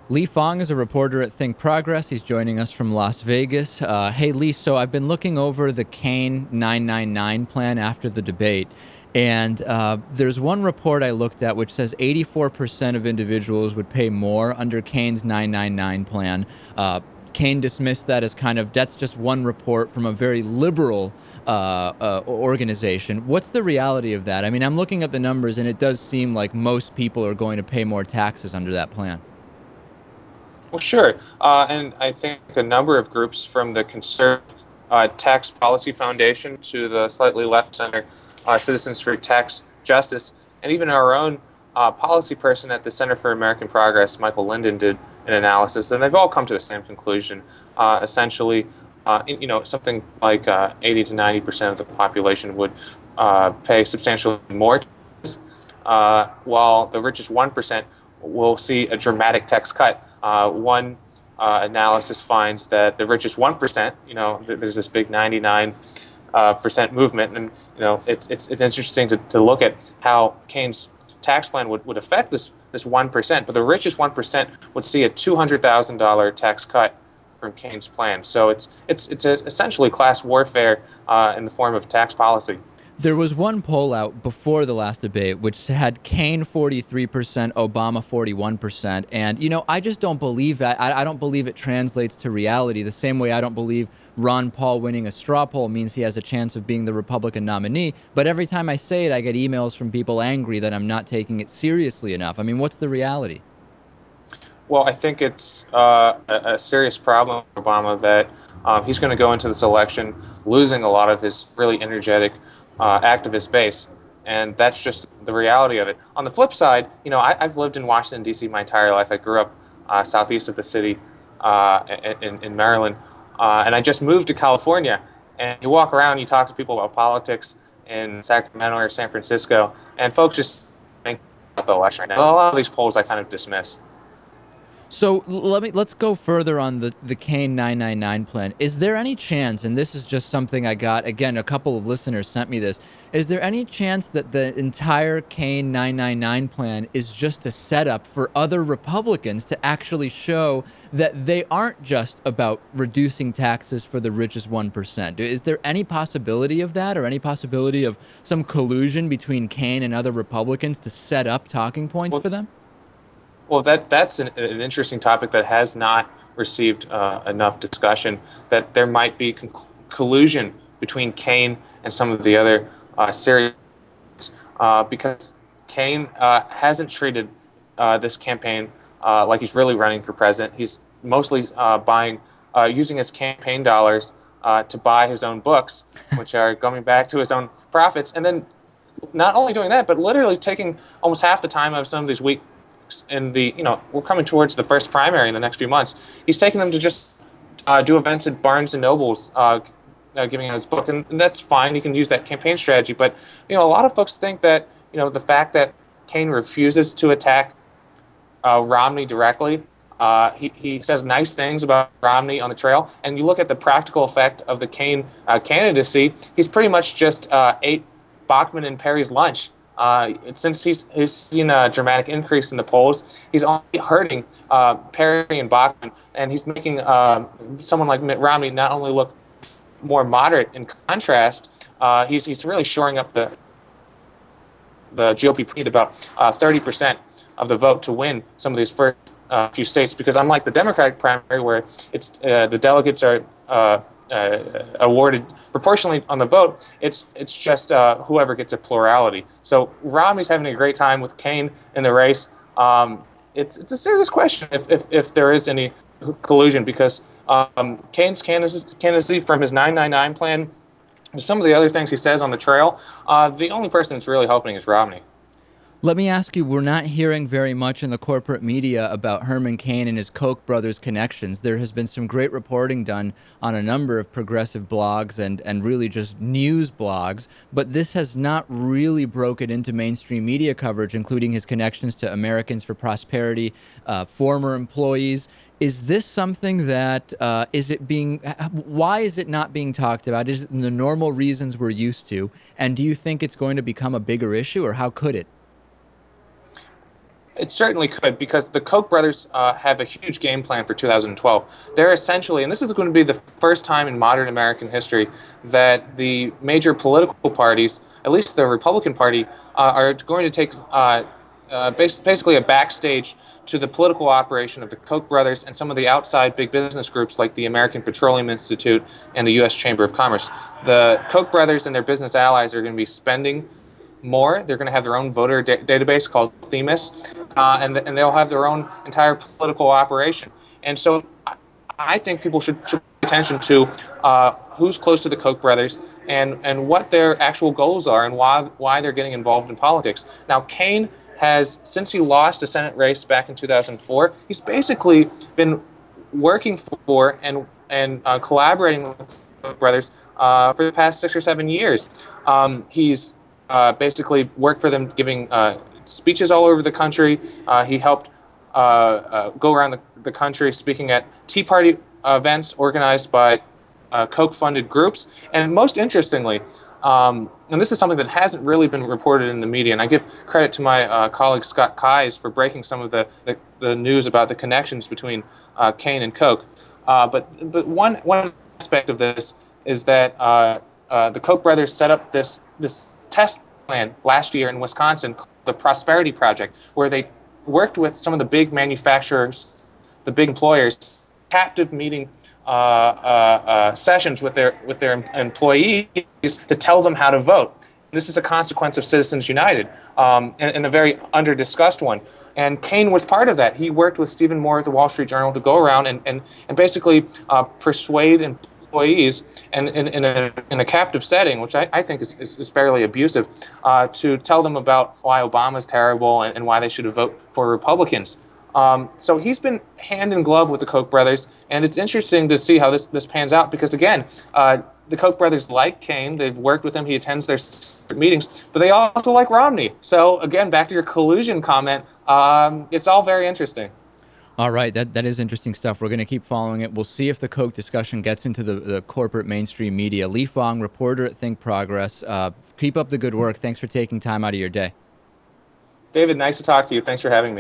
Lee Fang is a reporter at ThinkProgress. He's joining us from Las Vegas. Hey, Lee, so I've been looking over the Cain 999 plan after the debate, and there's one report I looked at which says 84% of individuals would pay more under Cain's 999 plan. Cain dismissed that as that's just one report from a very liberal organization. What's the reality of that? I mean, I'm looking at the numbers, and it does seem like most people are going to pay more taxes under that plan. Well, sure. And I think a number of groups from the Conservative Tax Policy Foundation to the slightly left center Citizens for Tax Justice, and even our own policy person at the Center for American Progress, Michael Linden, did an analysis, and they've all come to the same conclusion. Essentially, something like 80 to 90% of the population would pay substantially more taxes, while the richest 1% will see a dramatic tax cut. One analysis finds that the richest 1%, there's this big 99% movement, and it's interesting to look at how Cain's tax plan would affect this 1%. But the richest 1% would see a $200,000 tax cut from Cain's plan. So it's essentially class warfare in the form of tax policy. There was one poll out before the last debate which had Cain 43%, Obama 41%. And, I just don't believe that. I don't believe it translates to reality the same way I don't believe Ron Paul winning a straw poll means he has a chance of being the Republican nominee. But every time I say it, I get emails from people angry that I'm not taking it seriously enough. I mean, what's the reality? Well, I think it's a serious problem for Obama that he's going to go into this election losing a lot of his really energetic activist base, and that's just the reality of it. On the flip side, I've lived in Washington, D.C. my entire life. I grew up southeast of the city in Maryland, and I just moved to California. And you walk around, you talk to people about politics in Sacramento or San Francisco, and folks just think about the election right now. A lot of these polls I kind of dismiss. So let's go further on the Cain 999 plan. Is there any chance, and this is just something I got, again, a couple of listeners sent me this, is there any chance that the entire Cain 999 plan is just a setup for other Republicans to actually show that they aren't just about reducing taxes for the richest 1%? Is there any possibility of that, or any possibility of some collusion between Cain and other Republicans to set up talking points for them? Well, that's an interesting topic that has not received enough discussion, that there might be collusion between Cain and some of the other serious, because Cain hasn't treated this campaign like he's really running for president. He's mostly using his campaign dollars to buy his own books, which are going back to his own profits, and then not only doing that, but literally taking almost half the time of some of these weeks we're coming towards the first primary in the next few months. He's taking them to just do events at Barnes and Noble's, giving out his book, and that's fine. He can use that campaign strategy. But a lot of folks think that the fact that Cain refuses to attack Romney directly, he says nice things about Romney on the trail, and you look at the practical effect of the Cain candidacy, he's pretty much just ate Bachmann and Perry's lunch. Since he's seen a dramatic increase in the polls, he's only hurting Perry and Bachmann, and he's making someone like Mitt Romney not only look more moderate in contrast, he's really shoring up the GOP need about 30% of the vote to win some of these first few states, because unlike the Democratic primary where it's the delegates are awarded proportionally on the vote, it's just whoever gets a plurality. So Romney's having a great time with Cain in the race. It's a serious question if there is any collusion, because Cain's candidacy from his 999 plan to some of the other things he says on the trail, the only person that's really helping is Romney. Let me ask you, we're not hearing very much in the corporate media about Herman Cain and his Koch brothers connections. There has been some great reporting done on a number of progressive blogs and really just news blogs, but this has not really broken into mainstream media coverage, including his connections to Americans for Prosperity, former employees. Is this something that, why is it not being talked about? Is it the normal reasons we're used to? And do you think it's going to become a bigger issue, or how could it? It certainly could, because the Koch brothers have a huge game plan for 2012. They're essentially, and this is going to be the first time in modern American history that the major political parties, at least the Republican Party, are going to take basically a backstage to the political operation of the Koch brothers and some of the outside big business groups like the American Petroleum Institute and the U.S. Chamber of Commerce. The Koch brothers and their business allies are going to be spending more. They're going to have their own voter database called Themis, and they'll have their own entire political operation. And so I think people should pay attention to who's close to the Koch brothers and what their actual goals are and why they're getting involved in politics. Now, Cain has, since he lost a Senate race back in 2004, he's basically been working for and collaborating with the Koch brothers for the past 6 or 7 years. He's basically worked for them, giving speeches all over the country. He helped go around the country speaking at Tea Party events organized by Koch-funded groups. And most interestingly, and this is something that hasn't really been reported in the media, and I give credit to my colleague Scott Keyes for breaking some of the news about the connections between Cain and Koch. But one aspect of this is that the Koch brothers set up this test plan last year in Wisconsin, the Prosperity Project, where they worked with some of the big manufacturers, the big employers, captive meeting sessions with their employees to tell them how to vote. This is a consequence of Citizens United, and a very under-discussed one. And Cain was part of that. He worked with Stephen Moore at the Wall Street Journal to go around and basically persuade employees and in a captive setting, which I think is fairly abusive, to tell them about why Obama's terrible and why they should vote for Republicans. So he's been hand in glove with the Koch brothers, and it's interesting to see how this pans out because, again, the Koch brothers like Cain. They've worked with him. He attends their meetings, but they also like Romney. So, again, back to your collusion comment, it's all very interesting. All right, that is interesting stuff. We're going to keep following it. We'll see if the Koch discussion gets into the corporate mainstream media. Lee Fang, reporter at ThinkProgress. Keep up the good work. Thanks for taking time out of your day. David, nice to talk to you. Thanks for having me.